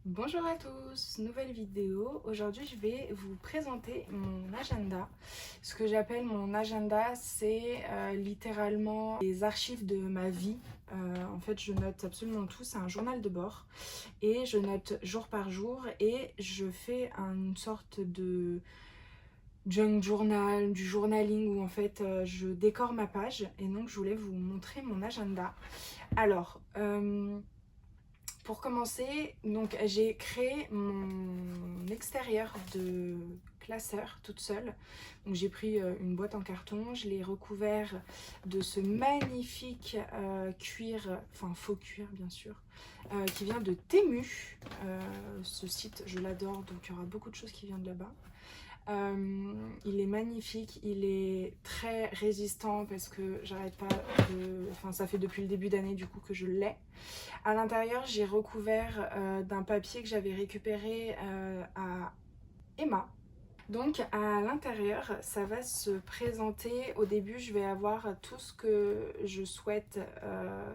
Bonjour à tous, nouvelle vidéo. Aujourd'hui je vais vous présenter mon agenda. Ce que j'appelle mon agenda, c'est littéralement les archives de ma vie. En fait je note absolument tout, c'est un journal de bord et je note jour par jour et je fais une sorte de junk journal, du journaling où en fait je décore ma page et donc je voulais vous montrer mon agenda. Alors, pour commencer, donc j'ai créé mon extérieur de classeur toute seule. Donc j'ai pris une boîte en carton, je l'ai recouvert de ce magnifique cuir, enfin faux cuir bien sûr, qui vient de Temu. Ce site, je l'adore, donc il y aura beaucoup de choses qui viennent de là-bas. Il est magnifique, il est très résistant parce que j'arrête pas de... Enfin ça fait depuis le début d'année du coup que je l'ai. À l'intérieur j'ai recouvert d'un papier que j'avais récupéré à Emma. Donc à l'intérieur ça va se présenter, au début je vais avoir tout ce que je souhaite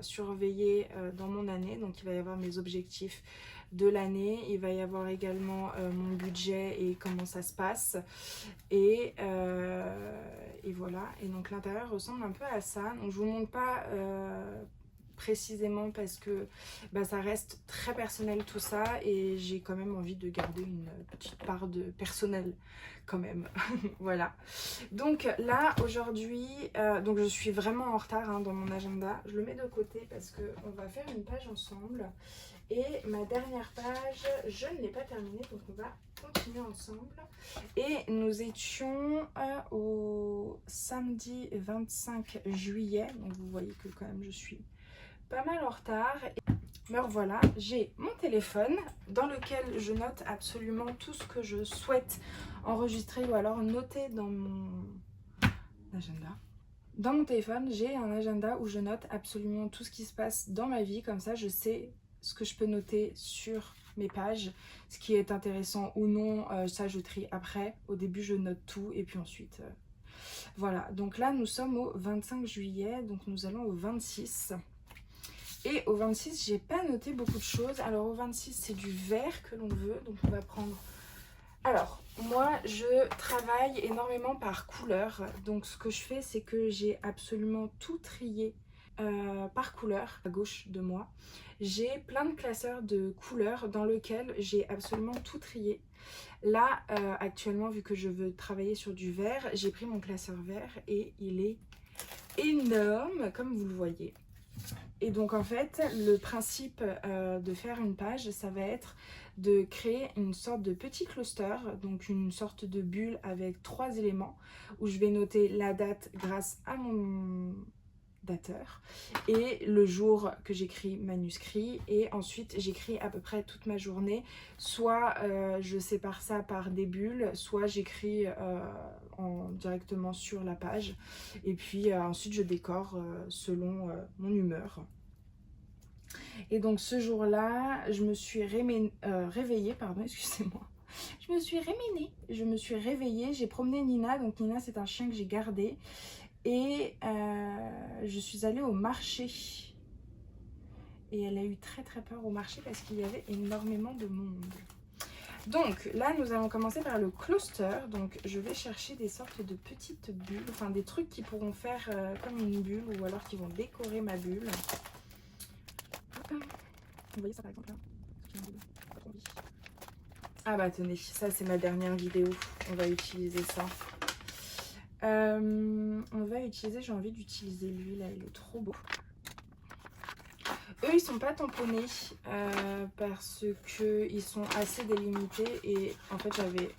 surveiller dans mon année. Donc il va y avoir mes objectifs de l'année, il va y avoir également mon budget et comment ça se passe et voilà. Et donc l'intérieur ressemble un peu à ça. Donc je vous montre pas précisément parce que bah, ça reste très personnel tout ça et j'ai quand même envie de garder une petite part de personnel quand même. Voilà. Donc là aujourd'hui, donc je suis vraiment en retard dans mon agenda. Je le mets de côté parce qu'on va faire une page ensemble. Et ma dernière page, je ne l'ai pas terminée, donc on va continuer ensemble. Et nous étions au samedi 25 juillet, donc vous voyez que quand même je suis pas mal en retard. Alors voilà, j'ai mon téléphone dans lequel je note absolument tout ce que je souhaite enregistrer ou alors noter dans mon agenda. Dans mon téléphone, j'ai un agenda où je note absolument tout ce qui se passe dans ma vie, comme ça je sais ce que je peux noter sur mes pages, ce qui est intéressant ou non, ça je trie après. Au début je note tout et puis ensuite voilà. Donc là nous sommes au 25 juillet, donc nous allons au 26. Et au 26, j'ai pas noté beaucoup de choses. Alors au 26, c'est du vert que l'on veut. Donc on va prendre... Alors, moi, je travaille énormément par couleur. Donc ce que je fais, c'est que j'ai absolument tout trié par couleur à gauche de moi. J'ai plein de classeurs de couleurs dans lesquels j'ai absolument tout trié. Là, actuellement, vu que je veux travailler sur du vert, j'ai pris mon classeur vert et il est énorme, comme vous le voyez. Et donc en fait, le principe de faire une page, ça va être de créer une sorte de petit cluster, donc une sorte de bulle avec 3 éléments, où je vais noter la date grâce à mon dateur et le jour que j'écris manuscrit, et ensuite j'écris à peu près toute ma journée. Soit je sépare ça par des bulles, soit j'écris directement sur la page, et puis ensuite je décore selon mon humeur. Et donc ce jour-là, je me suis réveillée, pardon, excusez-moi. Je me suis réveillée, j'ai promené Nina. Donc Nina, c'est un chien que j'ai gardé. Et je suis allée au marché. Et elle a eu très très peur au marché parce qu'il y avait énormément de monde. Donc là, nous allons commencer par le cluster. Donc je vais chercher des sortes de petites bulles, enfin des trucs qui pourront faire comme une bulle ou alors qui vont décorer ma bulle. Vous voyez ça par exemple là? Ah bah tenez, ça c'est ma dernière vidéo. On va utiliser ça. On va utiliser, j'ai envie d'utiliser lui là, il est trop beau. Eux ils sont pas tamponnés parce que ils sont assez délimités et en fait j'avais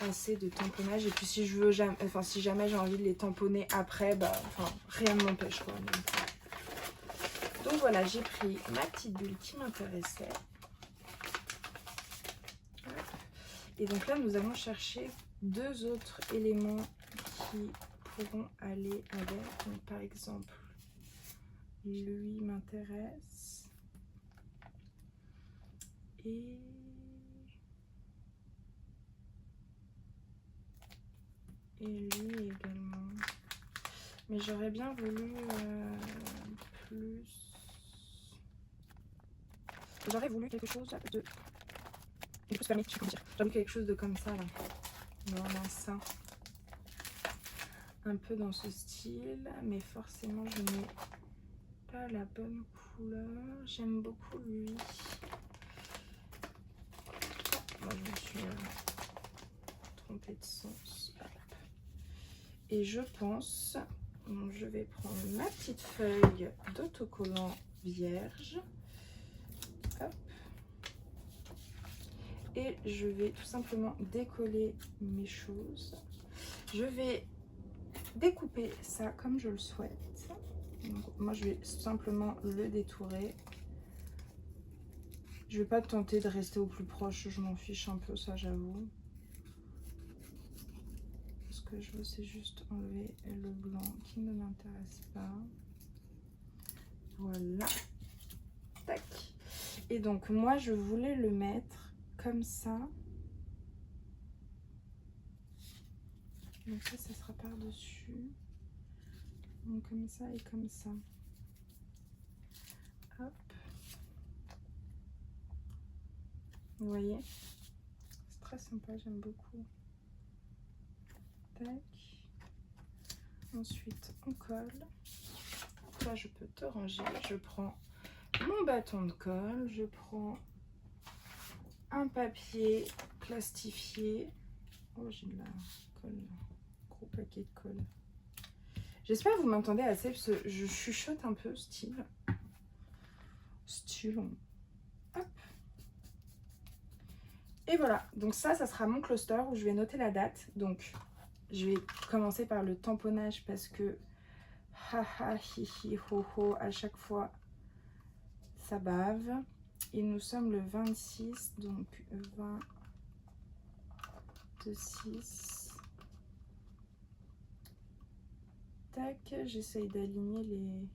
assez de tamponnage, et puis si je veux jamais, enfin si jamais j'ai envie de les tamponner après, bah enfin rien ne m'empêche quoi. Donc voilà, j'ai pris ma petite bulle qui m'intéressait. Et donc là, nous allons chercher 2 autres éléments qui pourront aller avec. Donc, par exemple, lui m'intéresse. Et lui également. Mais j'aurais bien voulu plus... j'aurais voulu quelque chose de... Il faut se fermer, je sais comment dire. J'aurais voulu quelque chose de comme ça, là. Voilà, ça. Un peu dans ce style, mais forcément, je n'ai pas la bonne couleur. J'aime beaucoup lui. Moi, je me suis trompée de sens. Hop. Et je pense, donc je vais prendre ma petite feuille d'autocollant vierge. Hop. Et je vais tout simplement décoller mes choses. Je vais découper ça comme je le souhaite. Donc, moi, je vais simplement le détourer. Je vais pas tenter de rester au plus proche, je m'en fiche un peu, ça j'avoue. Ce que je veux, c'est juste enlever le blanc qui ne m'intéresse pas. Voilà. Tac. Et donc, moi, je voulais le mettre comme ça. Donc ça sera par-dessus. Donc comme ça et comme ça. Hop. Vous voyez? C'est très sympa, j'aime beaucoup. Tac. Ensuite, on colle. Toi, je peux te ranger. Je prends mon bâton de colle. Je prends un papier plastifié. Oh, j'ai de la colle. Gros paquet de colle. J'espère que vous m'entendez assez parce que je chuchote un peu, style. Hop. Et voilà, donc ça sera mon cluster où je vais noter la date. Donc, je vais commencer par le tamponnage parce que haha, hi hi, ho ho, à chaque fois, ça bave. Et nous sommes le 26, donc 20 de 6. Tac, j'essaye d'aligner les...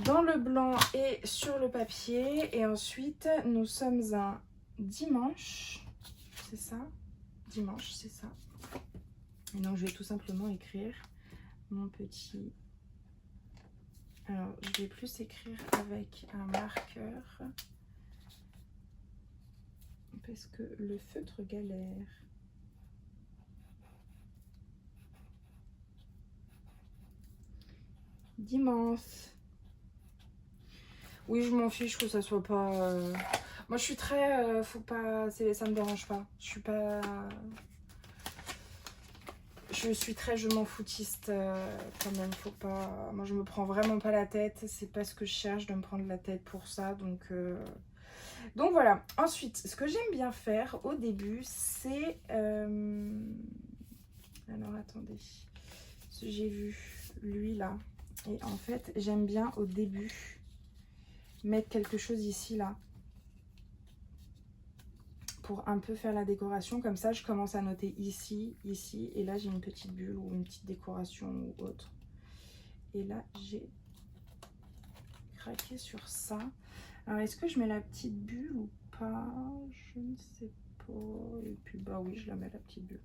dans le blanc et sur le papier. Et ensuite, nous sommes un dimanche, c'est ça? Dimanche, c'est ça. Et donc, je vais tout simplement écrire mon petit... Alors, je vais plus écrire avec un marqueur parce que le feutre galère. Dimanche. Oui, je m'en fiche que ça soit pas... Moi, je suis très... faut pas... Ça me dérange pas. Je suis pas... Je suis très je m'en foutiste quand même. Faut pas... Moi, je me prends vraiment pas la tête. C'est pas ce que je cherche de me prendre la tête pour ça. Donc voilà. Ensuite, ce que j'aime bien faire au début, c'est... Alors, attendez. J'ai vu lui là. Et en fait, j'aime bien au début mettre quelque chose ici là. Pour un peu faire la décoration. Comme ça, je commence à noter ici, ici. Et là, j'ai une petite bulle ou une petite décoration ou autre. Et là, j'ai craqué sur ça. Alors, est-ce que je mets la petite bulle ou pas? Je ne sais pas. Et puis, bah oui, je la mets la petite bulle.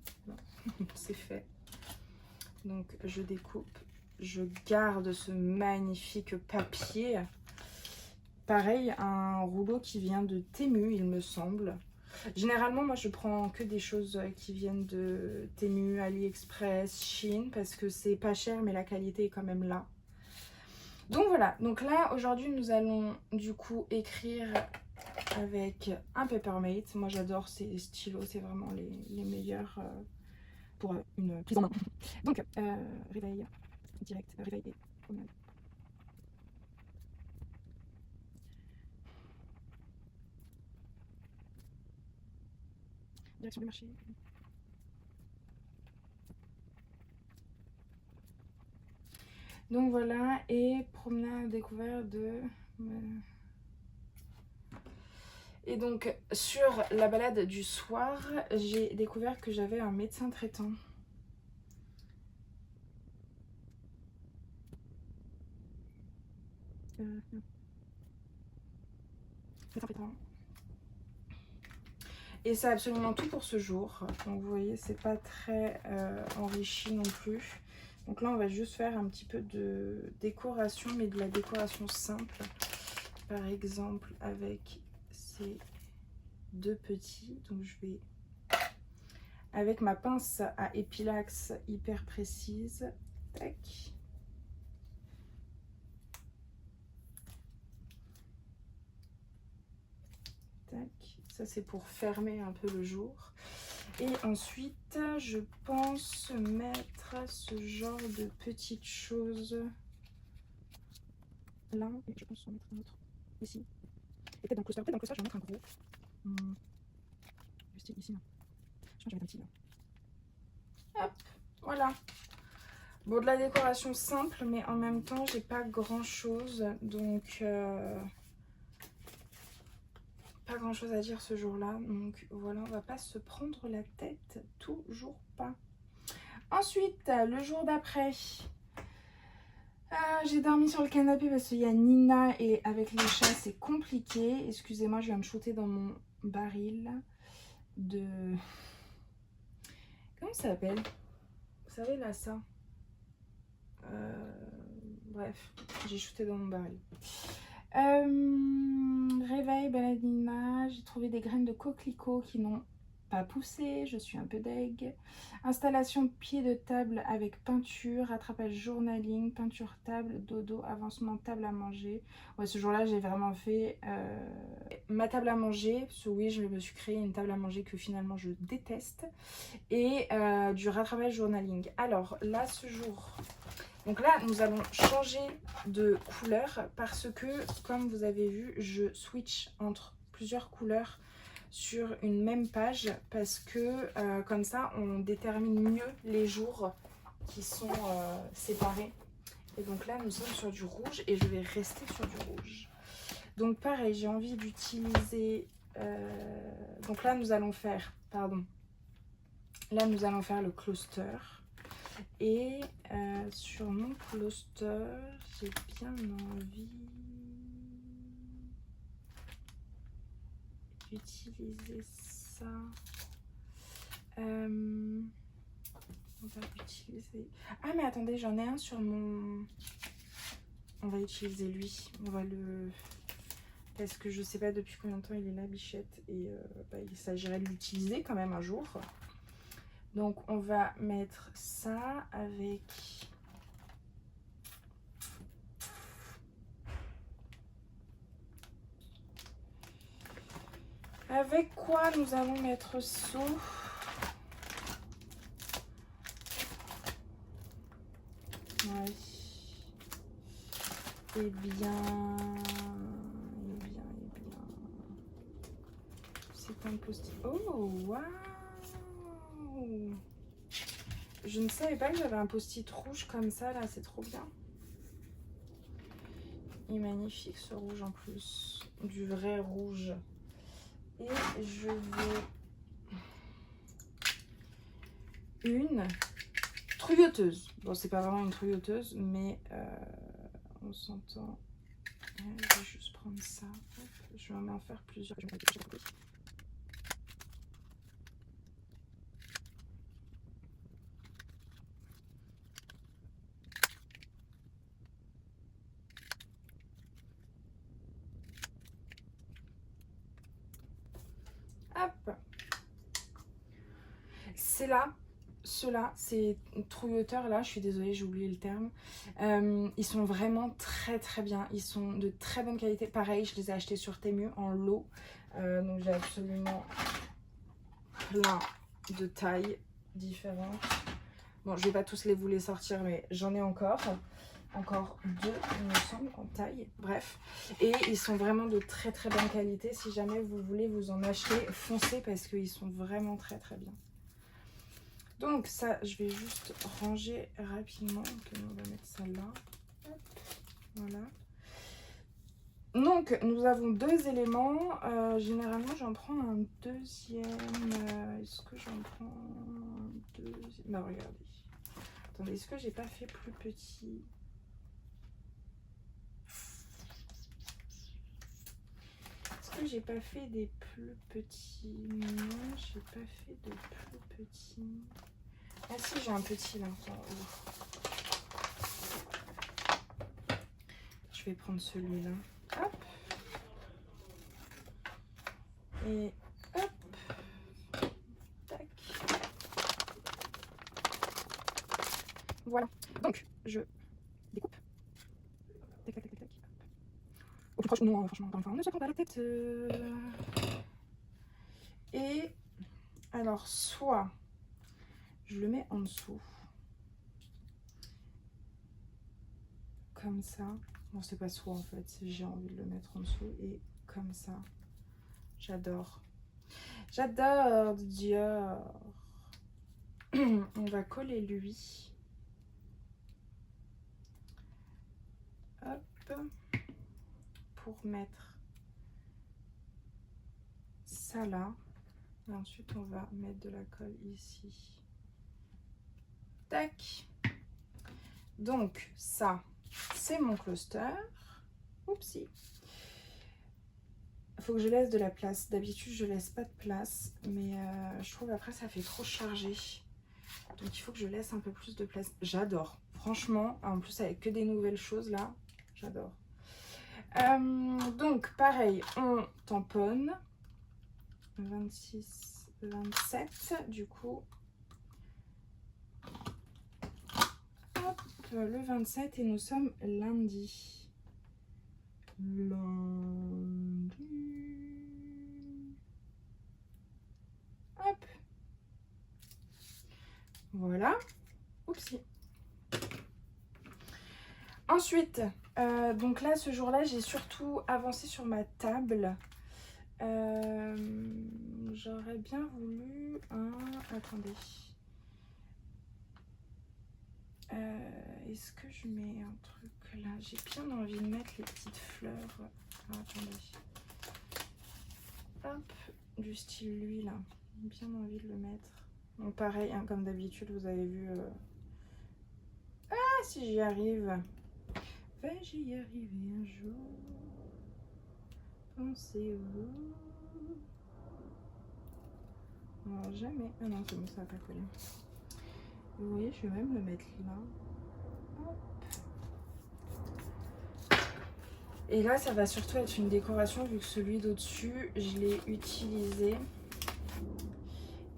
C'est fait. Donc, je découpe. Je garde ce magnifique papier. Pareil, un rouleau qui vient de Temu, il me semble. Généralement, moi, je prends que des choses qui viennent de Temu, AliExpress, Shein, parce que c'est pas cher, mais la qualité est quand même là. Donc voilà, donc là, aujourd'hui, nous allons du coup écrire avec un Papermate. Moi, j'adore ces stylos, c'est vraiment les meilleurs pour une prise en main. Donc, réveil direct, réveil et promenade. Direction du marché. Donc voilà, et promenade découverte de... Et donc sur la balade du soir, j'ai découvert que j'avais un médecin traitant. Médecin traitant. Et c'est absolument tout pour ce jour. Donc vous voyez, c'est pas très enrichi non plus. Donc là, on va juste faire un petit peu de décoration, mais de la décoration simple. par exemple avec ces deux petits. Donc je vais, avec ma pince à épilaxe hyper précise, tac. Tac. Ça c'est pour fermer un peu le jour. Et ensuite, je pense mettre ce genre de petites choses là. Et je pense en mettre un autre ici. Et peut-être dans le cluster. Peut-être dans le cluster, je vais mettre un gros. Le style ici, là. Je pense que je vais mettre un petit là. Hop, voilà. Bon, de la décoration simple, mais en même temps, j'ai pas grand chose. Donc, pas grand chose à dire ce jour-là. Donc, voilà, on va pas se prendre la tête. Toujours pas. Ensuite, le jour d'après, j'ai dormi sur le canapé parce qu'il y a Nina et avec les chats, c'est compliqué. Excusez-moi, je viens me shooter dans mon baril de... Comment ça s'appelle? Vous savez, là, ça. Bref, j'ai shooté dans mon baril. Réveil, balade Nina. J'ai trouvé des graines de coquelicot qui n'ont pas poussé, je suis un peu deg. Installation pied de table avec peinture, rattrapage journaling, peinture table, dodo, avancement table à manger. Ouais, ce jour-là, j'ai vraiment fait ma table à manger, parce que oui, je me suis créé une table à manger que finalement je déteste, et du rattrapage journaling. Alors là, ce jour... Donc là, nous allons changer de couleur parce que, comme vous avez vu, je switch entre plusieurs couleurs sur une même page parce que comme ça, on détermine mieux les jours qui sont séparés. Et donc là, nous sommes sur du rouge et je vais rester sur du rouge. Donc pareil, j'ai envie d'utiliser... donc là, nous allons faire... Pardon. Là, nous allons faire le cluster. Et sur mon cluster, j'ai bien envie d'utiliser ça. On va utiliser... Ah mais attendez, j'en ai un sur mon... On va utiliser lui. On va le... Parce que je sais pas depuis combien de temps il est là, Bichette. Et il s'agirait de l'utiliser quand même un jour. Donc on va mettre ça avec... Avec quoi nous allons mettre ça? Ouais. Eh bien... C'est un post-it. Oh, waouh! Je ne savais pas que j'avais un post-it rouge comme ça, là, c'est trop bien. Il est magnifique ce rouge en plus, du vrai rouge. Et je veux une trouilloteuse. Bon, c'est pas vraiment une trouilloteuse, mais on s'entend. Je vais juste prendre ça. Hop, je vais en faire plusieurs. Hop. C'est là. Ceux-là, ces trouilloteurs là, je suis désolée, j'ai oublié le terme. Ils sont vraiment très très bien. Ils sont de très bonne qualité. Pareil, je les ai achetés sur Temu en lot. Donc j'ai absolument plein de tailles différentes. Bon, je vais pas tous vous les sortir, mais j'en ai encore. Encore deux, il me semble, en taille. Bref. Et ils sont vraiment de très très bonne qualité. Si jamais vous voulez vous en acheter, foncez parce qu'ils sont vraiment très très bien. Donc ça, je vais juste ranger rapidement. Okay, on va mettre ça là. Hop, voilà. Donc, nous avons deux éléments. Généralement, j'en prends un deuxième. Est-ce que j'en prends un deuxième? Non, regardez. Attendez, est-ce que j'ai pas fait plus petit? Est-ce que j'ai pas fait des plus petits? Non, j'ai pas fait de plus petits. Ah si, j'ai un petit là. Je vais prendre celui-là. Hop. je découpe. Tac, tac, tac, tac, tac. Au plus proche, non, franchement, encore une fois, on ne se prend pas la tête. Et alors, soit je le mets en dessous, comme ça. Bon, c'est pas soit en fait, j'ai envie de le mettre en dessous et comme ça. J'adore. J'adore Dior. On va coller lui. Hop. Pour mettre ça là. Et ensuite, on va mettre de la colle ici. Tac. Donc, ça, c'est mon cluster. Oupsie. Il faut que je laisse de la place. D'habitude, je laisse pas de place. Mais je trouve après, ça fait trop chargé. Donc, il faut que je laisse un peu plus de place. J'adore. Franchement, en plus, avec que des nouvelles choses là, j'adore. Donc, pareil, on tamponne. 26, 27, du coup. Hop, le 27 et nous sommes lundi. Hop. Voilà. Oupsie. Ensuite, donc là, ce jour-là, j'ai surtout avancé sur ma table. J'aurais bien voulu un... Attendez. Est-ce que je mets un truc là? J'ai bien envie de mettre les petites fleurs. Ah, attendez. Hop, du style lui là. J'ai bien envie de le mettre. Donc pareil, hein, comme d'habitude, vous avez vu... Ah, si j'y arrive. Vais-je y arriver un jour? Pensez-vous? Non, jamais. Ah non, c'est bon, ça va pas coller. Vous voyez, je vais même le mettre là. Hop. Et là, ça va surtout être une décoration vu que celui d'au-dessus, je l'ai utilisé.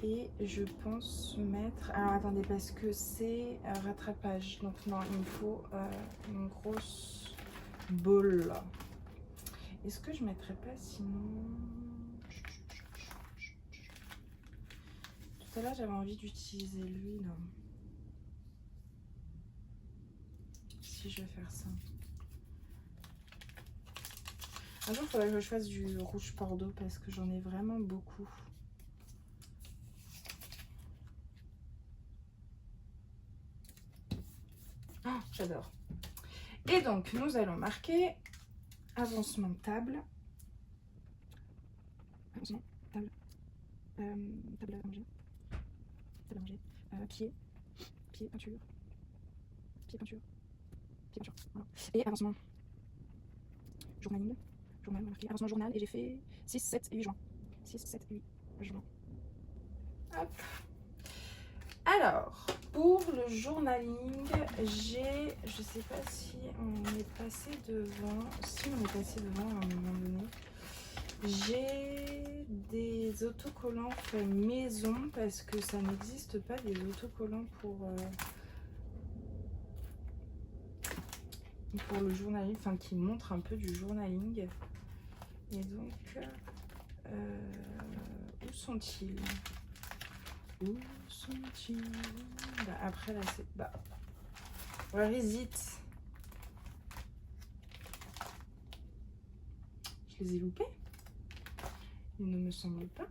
Et je pense mettre... Alors, attendez, parce que c'est rattrapage. Donc, non, il me faut une grosse boule. Est-ce que je mettrais pas sinon... Tout à l'heure, j'avais envie d'utiliser lui, là. Si je vais faire ça. Un jour, il faudrait que je fasse du rouge bordeaux parce que j'en ai vraiment beaucoup. Oh, j'adore. Et donc, nous allons marquer avancement de table. Avancement, table. Table à manger. Table à manger. Pied. Pied, peinture. Pied, peinture. Pied, peinture. Voilà. Et avancement. Journaling. Journal, marqué. Avancement journal. Et j'ai fait 6, 7 et 8 juin. 6, 7 et 8 juin. Hop. Alors, pour le journaling, j'ai, je sais pas si on est passé devant, si on est passé devant à un moment donné, j'ai des autocollants faits maison parce que ça n'existe pas des autocollants pour le journaling, enfin qui montrent un peu du journaling. Et donc, où sont-ils? Où sont-ils? Bah, après là c'est... Bah, where is it? Je les ai loupés? Il ne me semble pas.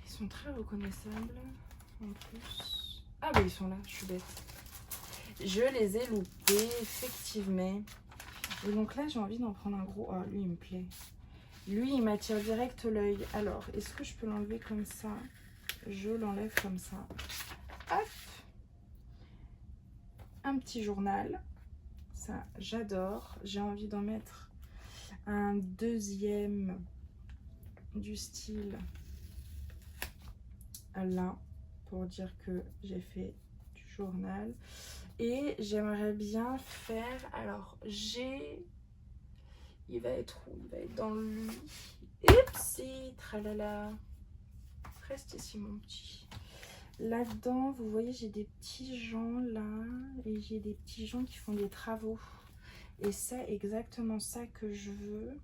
Ils sont très reconnaissables en plus. Ah bah ils sont là, je suis bête. Je les ai loupés, effectivement. Et donc là j'ai envie d'en prendre un gros. Ah lui il me plaît. Lui, il m'attire direct l'œil. Alors, est-ce que je peux l'enlever comme ça? Je l'enlève comme ça. Hop! Un petit journal. Ça, j'adore. J'ai envie d'en mettre un deuxième du style là, pour dire que j'ai fait du journal. Et j'aimerais bien faire... Alors, j'ai... Il va être où? Il va être dans lui. Oupsie, tralala. Reste ici, mon petit. là-dedans, vous voyez, j'ai des petits gens là. Et j'ai des petits gens qui font des travaux. Et c'est exactement ça que je veux.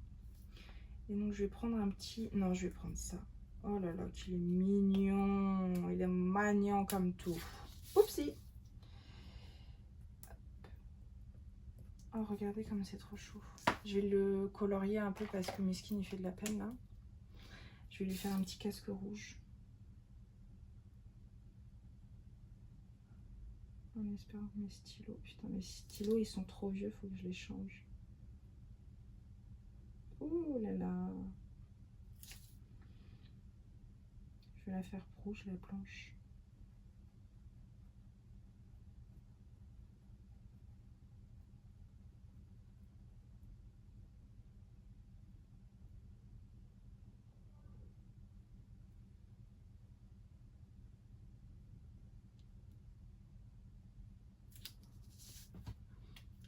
Et donc, je vais prendre un petit... Non, je vais prendre ça. Oh là là, qu'il est mignon. Il est mignon comme tout. Oupsie. Oh, regardez comme c'est trop chou. Je vais le colorier un peu parce que Miskin, il fait de la peine là. Je vais lui faire un petit casque rouge. En espérant que mes stylos... Putain, mes stylos, ils sont trop vieux. Faut que je les change. Ouh là là. Je vais la faire rouge, la planche.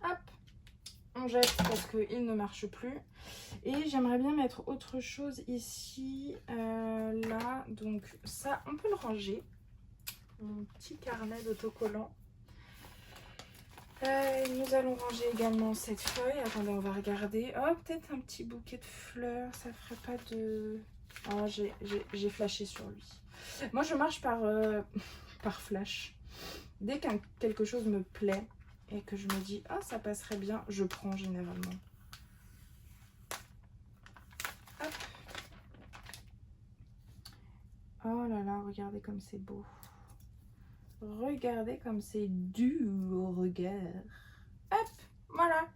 Hop, on jette parce qu'il ne marche plus. Et j'aimerais bien mettre autre chose ici, là. Donc ça, on peut le ranger. Mon petit carnet d'autocollants. Nous allons ranger également cette feuille. Attendez, on va regarder. Oh, peut-être un petit bouquet de fleurs. Ça ferait pas de... Oh, j'ai flashé sur lui. Moi, je marche par, par flash. Dès que quelque chose me plaît et que je me dis « Ah, ça passerait bien », je prends généralement. Hop. Oh là là, regardez comme c'est beau. Regardez comme c'est dur au regard. Hop, voilà.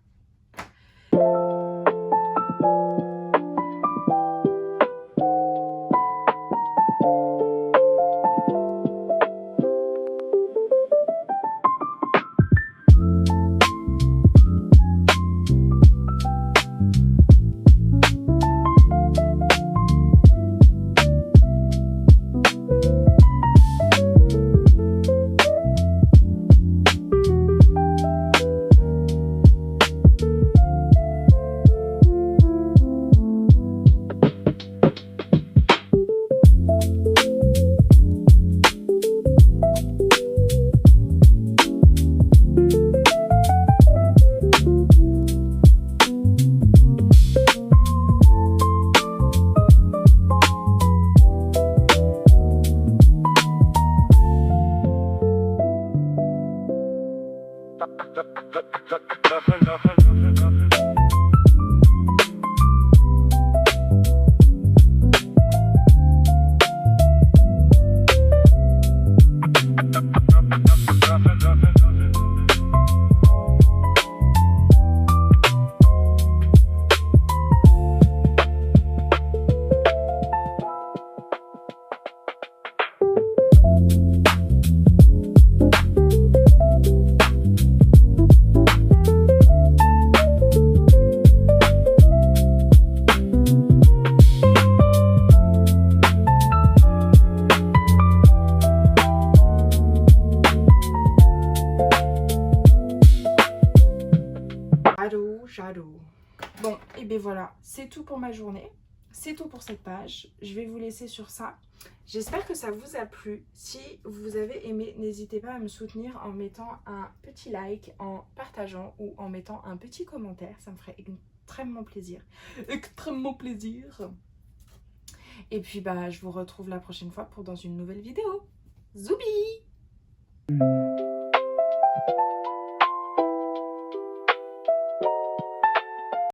J'adore. Bon, et bien voilà, c'est tout pour ma journée. C'est tout pour cette page. Je vais vous laisser sur ça. J'espère que ça vous a plu. Si vous avez aimé, n'hésitez pas à me soutenir en mettant un petit like, en partageant ou en mettant un petit commentaire. Ça me ferait extrêmement plaisir. Extrêmement plaisir. Et puis, bah, je vous retrouve la prochaine fois pour dans une nouvelle vidéo. Zoubi!